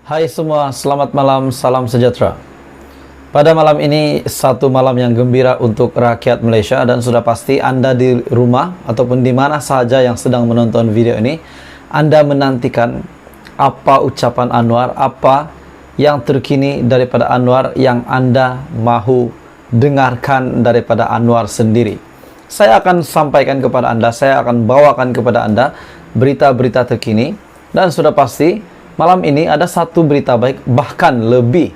Hai semua, selamat malam, salam sejahtera. Pada malam ini, satu malam yang gembira untuk rakyat Malaysia dan sudah pasti Anda di rumah ataupun di mana sahaja yang sedang menonton video ini, Anda menantikan apa ucapan Anwar, apa yang terkini daripada Anwar yang Anda mahu dengarkan daripada Anwar sendiri. Saya akan sampaikan kepada Anda, saya akan bawakan kepada Anda berita-berita terkini dan sudah pasti malam ini ada satu berita baik, bahkan lebih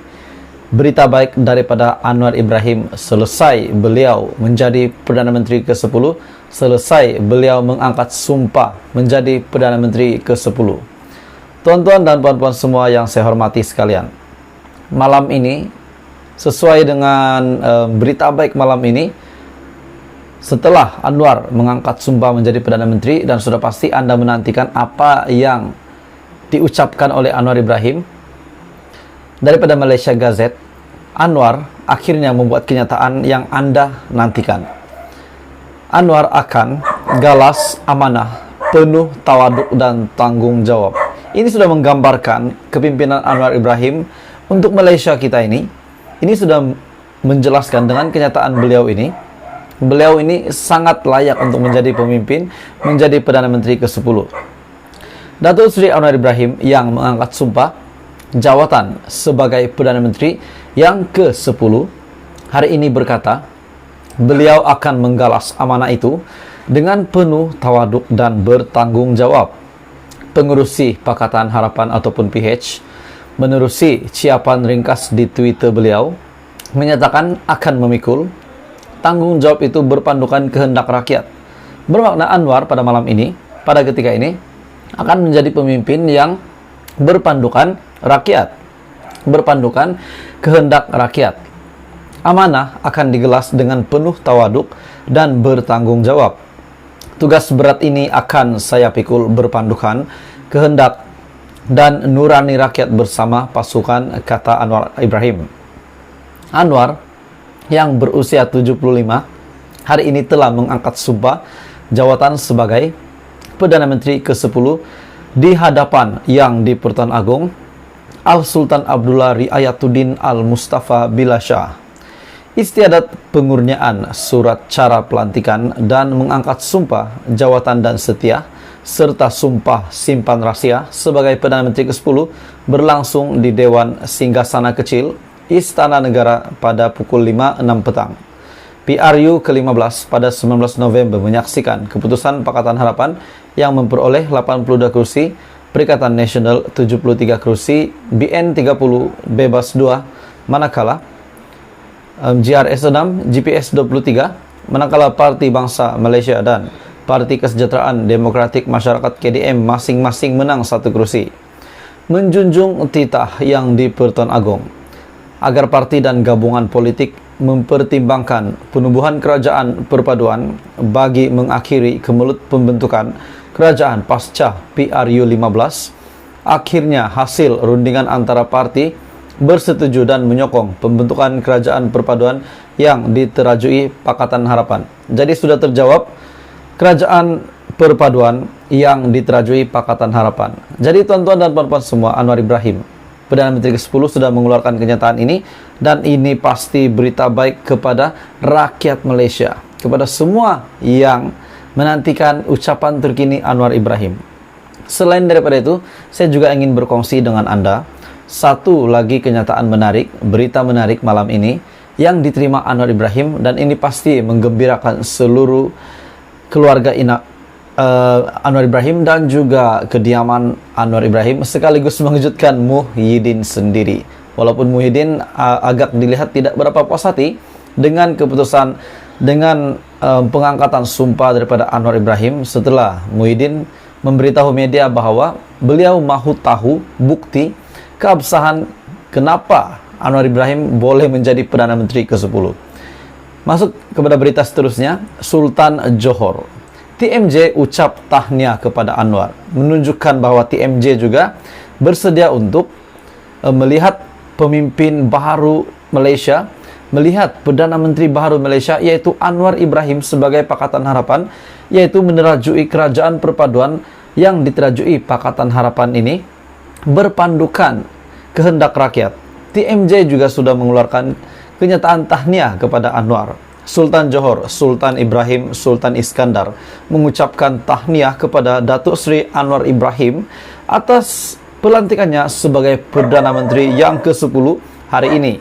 berita baik daripada Anwar Ibrahim. Selesai beliau menjadi Perdana Menteri ke-10, selesai beliau mengangkat sumpah menjadi Perdana Menteri ke-10. Tuan-tuan dan puan-puan semua yang saya hormati sekalian, malam ini sesuai dengan berita baik malam ini, setelah Anwar mengangkat sumpah menjadi Perdana Menteri dan sudah pasti Anda menantikan apa yang diucapkan oleh Anwar Ibrahim daripada Malaysia Gazette, Anwar akhirnya membuat kenyataan yang Anda nantikan. Anwar akan galas, amanah, penuh tawaduk dan tanggung jawab. Ini sudah menggambarkan kepimpinan Anwar Ibrahim untuk Malaysia kita ini. Ini sudah menjelaskan dengan kenyataan beliau ini. Beliau ini sangat layak untuk menjadi pemimpin, menjadi Perdana Menteri ke-10. Datuk Seri Anwar Ibrahim yang mengangkat sumpah jawatan sebagai Perdana Menteri yang ke-10 hari ini berkata, beliau akan menggalas amanah itu dengan penuh tawaduk dan bertanggung jawab. Pengerusi Pakatan Harapan ataupun PH menerusi ciapan ringkas di Twitter beliau menyatakan akan memikul tanggung jawab itu berpandukan kehendak rakyat. Bermakna Anwar pada malam ini, pada ketika ini akan menjadi pemimpin yang berpandukan rakyat, berpandukan kehendak rakyat. Amanah akan digelas dengan penuh tawaduk dan bertanggung jawab. Tugas berat ini akan saya pikul berpandukan kehendak dan nurani rakyat bersama pasukan, kata Anwar Ibrahim. Anwar yang berusia 75 hari ini telah mengangkat sumpah jawatan sebagai Perdana Menteri ke-10 di hadapan Yang di-Pertuan Agong Al-Sultan Abdullah Riayatuddin Al-Mustafa Billah Shah. Istiadat pengurniaan surat cara pelantikan dan mengangkat sumpah jawatan dan setia serta sumpah simpan rahsia sebagai Perdana Menteri ke-10 berlangsung di Dewan Singgasana Kecil Istana Negara pada pukul 5.06 petang. PRU ke-15 pada 19 November menyaksikan keputusan Pakatan Harapan yang memperoleh 82 kursi, Perikatan Nasional 73 kursi, BN 30 bebas 2, manakala GRS 6, GPS 23, manakala Parti Bangsa Malaysia dan Parti Kesejahteraan Demokratik Masyarakat KDM masing-masing menang 1 kursi. Menjunjung titah Yang di-Pertuan Agong agar parti dan gabungan politik mempertimbangkan penubuhan kerajaan perpaduan bagi mengakhiri kemelut pembentukan kerajaan pasca PRU 15. Akhirnya hasil rundingan antara parti bersetuju dan menyokong pembentukan kerajaan perpaduan yang diterajui Pakatan Harapan. Jadi sudah terjawab, kerajaan perpaduan yang diterajui Pakatan Harapan. Jadi tuan-tuan dan puan-puan semua, Anwar Ibrahim Perdana Menteri ke-10 sudah mengeluarkan kenyataan ini, dan ini pasti berita baik kepada rakyat Malaysia, kepada semua yang menantikan ucapan terkini Anwar Ibrahim. Selain daripada itu, saya juga ingin berkongsi dengan Anda satu lagi kenyataan menarik, berita menarik malam ini yang diterima Anwar Ibrahim, dan ini pasti menggembirakan seluruh keluarga Anwar Ibrahim dan juga kediaman Anwar Ibrahim, sekaligus mengejutkan Muhyiddin sendiri. Walaupun Muhyiddin agak dilihat tidak berapa puas hati dengan keputusan, dengan pengangkatan sumpah daripada Anwar Ibrahim, setelah Muhyiddin memberitahu media bahwa beliau mahu tahu bukti keabsahan kenapa Anwar Ibrahim boleh menjadi Perdana Menteri ke-10. Masuk kepada berita seterusnya, Sultan Johor. TMJ ucap tahniah kepada Anwar, menunjukkan bahwa TMJ juga bersedia untuk melihat pemimpin baru Malaysia, melihat Perdana Menteri baru Malaysia, yaitu Anwar Ibrahim sebagai Pakatan Harapan, yaitu menerajui kerajaan perpaduan yang diterajui Pakatan Harapan ini berpandukan kehendak rakyat. TMJ juga sudah mengeluarkan kenyataan tahniah kepada Anwar. Sultan Johor, Sultan Ibrahim, Sultan Iskandar mengucapkan tahniah kepada Datuk Seri Anwar Ibrahim atas pelantikannya sebagai Perdana Menteri yang ke-10 hari ini.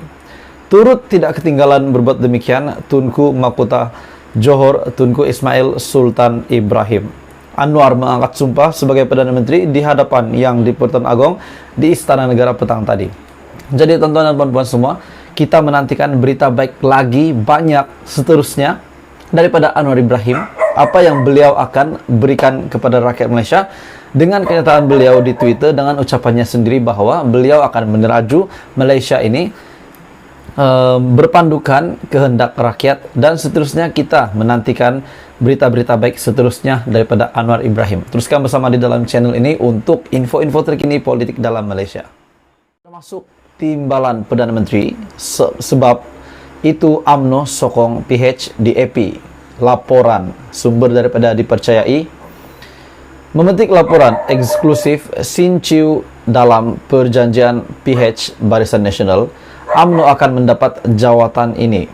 Turut tidak ketinggalan berbuat demikian Tunku Mahkota Johor, Tunku Ismail Sultan Ibrahim. Anwar mengangkat sumpah sebagai Perdana Menteri di hadapan Yang di-Pertuan Agong di Istana Negara petang tadi. Jadi tonton dan puan-puan semua, kita menantikan berita baik lagi banyak seterusnya daripada Anwar Ibrahim, apa yang beliau akan berikan kepada rakyat Malaysia dengan kenyataan beliau di Twitter dengan ucapannya sendiri bahwa beliau akan meneraju Malaysia ini berpandukan kehendak rakyat, dan seterusnya kita menantikan berita-berita baik seterusnya daripada Anwar Ibrahim. Teruskan bersama di dalam channel ini untuk info-info terkini politik dalam Malaysia. Termasuk timbalan Perdana Menteri, sebab itu UMNO sokong PH di AP. Laporan sumber daripada dipercayai memetik laporan eksklusif Sin Chew dalam perjanjian PH Barisan Nasional, UMNO akan mendapat jawatan ini.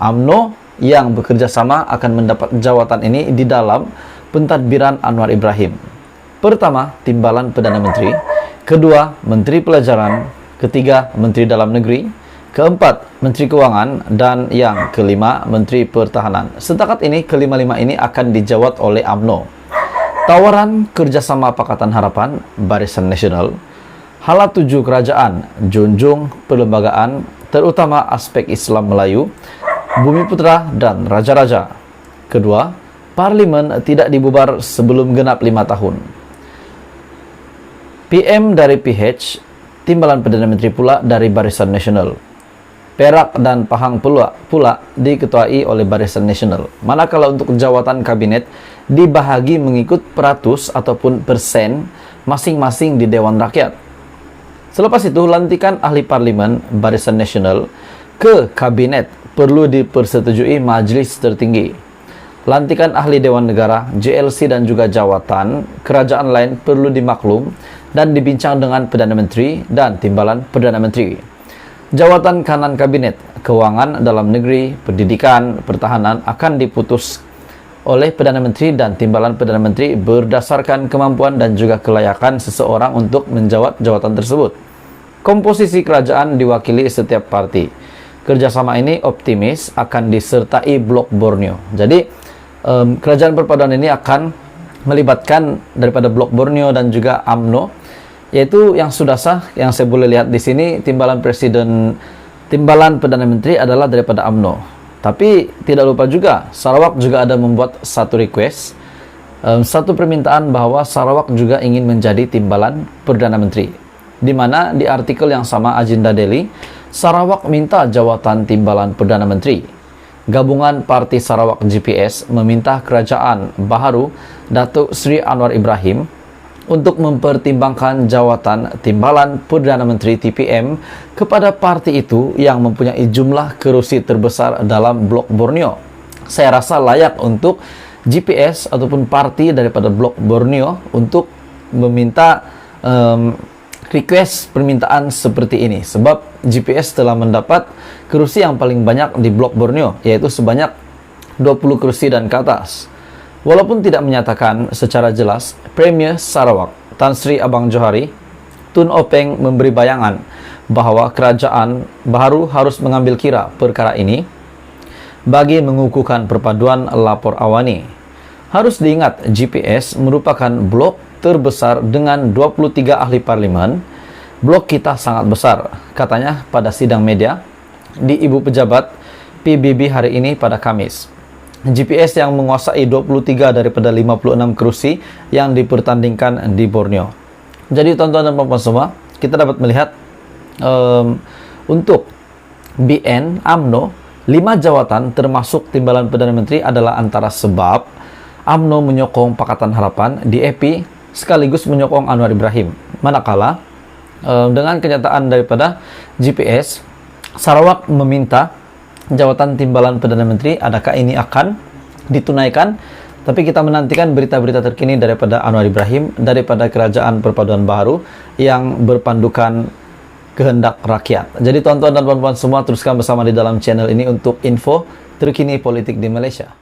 UMNO yang bekerja sama akan mendapat jawatan ini di dalam pentadbiran Anwar Ibrahim. Pertama, timbalan Perdana Menteri. Kedua, Menteri Pelajaran. Ketiga, Menteri Dalam Negeri. Keempat, Menteri Kewangan. Dan yang kelima, Menteri Pertahanan. Setakat ini, kelima-lima ini akan dijawat oleh UMNO. Tawaran kerjasama Pakatan Harapan Barisan Nasional. Hala 7 kerajaan, junjung perlembagaan, terutama aspek Islam Melayu, Bumi Putra dan Raja-Raja. Kedua, Parlimen tidak dibubar sebelum genap 5 tahun. PM dari PH, timbalan Perdana Menteri pula dari Barisan Nasional. Perak dan Pahang pula diketuai oleh Barisan Nasional. Manakala untuk jawatan kabinet dibahagi mengikut peratus ataupun persen masing-masing di Dewan Rakyat. Selepas itu, lantikan ahli parlimen Barisan Nasional ke kabinet perlu dipersetujui Majlis Tertinggi. Lantikan ahli Dewan Negara, JLC dan juga jawatan kerajaan lain perlu dimaklum dan dibincang dengan Perdana Menteri dan timbalan Perdana Menteri. Jawatan kanan kabinet, Kewangan, Dalam Negeri, Pendidikan, Pertahanan akan diputus oleh Perdana Menteri dan timbalan Perdana Menteri berdasarkan kemampuan dan juga kelayakan seseorang untuk menjawat jawatan tersebut. Komposisi kerajaan diwakili setiap parti. Kerjasama ini optimis akan disertai Blok Borneo. Jadi kerajaan perpaduan ini akan melibatkan daripada Blok Borneo dan juga UMNO, yaitu yang sudah sah. Yang saya boleh lihat di sini, timbalan Perdana Menteri adalah daripada UMNO. Tapi tidak lupa juga, Sarawak juga ada membuat satu request, satu permintaan bahwa Sarawak juga ingin menjadi timbalan Perdana Menteri. Di mana di artikel yang sama Agenda Daily, Sarawak minta jawatan timbalan Perdana Menteri. Gabungan Parti Sarawak GPS meminta kerajaan baharu Datuk Seri Anwar Ibrahim untuk mempertimbangkan jawatan timbalan Perdana Menteri TPM kepada parti itu yang mempunyai jumlah kerusi terbesar dalam Blok Borneo. Saya rasa layak untuk GPS ataupun parti daripada Blok Borneo untuk meminta request permintaan seperti ini, sebab GPS telah mendapat kerusi yang paling banyak di Blok Borneo, yaitu sebanyak 20 kerusi dan ke atas. Walaupun tidak menyatakan secara jelas, Premier Sarawak Tan Sri Abang Johari Tun Openg memberi bayangan bahwa kerajaan baru harus mengambil kira perkara ini bagi mengukuhkan perpaduan lapor awani. Harus diingat, GPS merupakan blok terbesar dengan 23 ahli parlimen. Blok kita sangat besar, katanya pada sidang media di Ibu Pejabat PBB hari ini pada Kamis. GPS yang menguasai 23 daripada 56 kerusi yang dipertandingkan di Borneo. Jadi tonton dan puan semua, kita dapat melihat untuk BN UMNO 5 jawatan termasuk timbalan Perdana Menteri adalah antara sebab UMNO menyokong Pakatan Harapan di EP sekaligus menyokong Anwar Ibrahim. Manakala dengan kenyataan daripada GPS, Sarawak meminta jawatan timbalan Perdana Menteri, adakah ini akan ditunaikan? Tapi kita menantikan berita-berita terkini daripada Anwar Ibrahim, daripada Kerajaan Perpaduan Baharu yang berpandukan kehendak rakyat. Jadi tuan-tuan dan puan-puan semua, teruskan bersama di dalam channel ini untuk info terkini politik di Malaysia.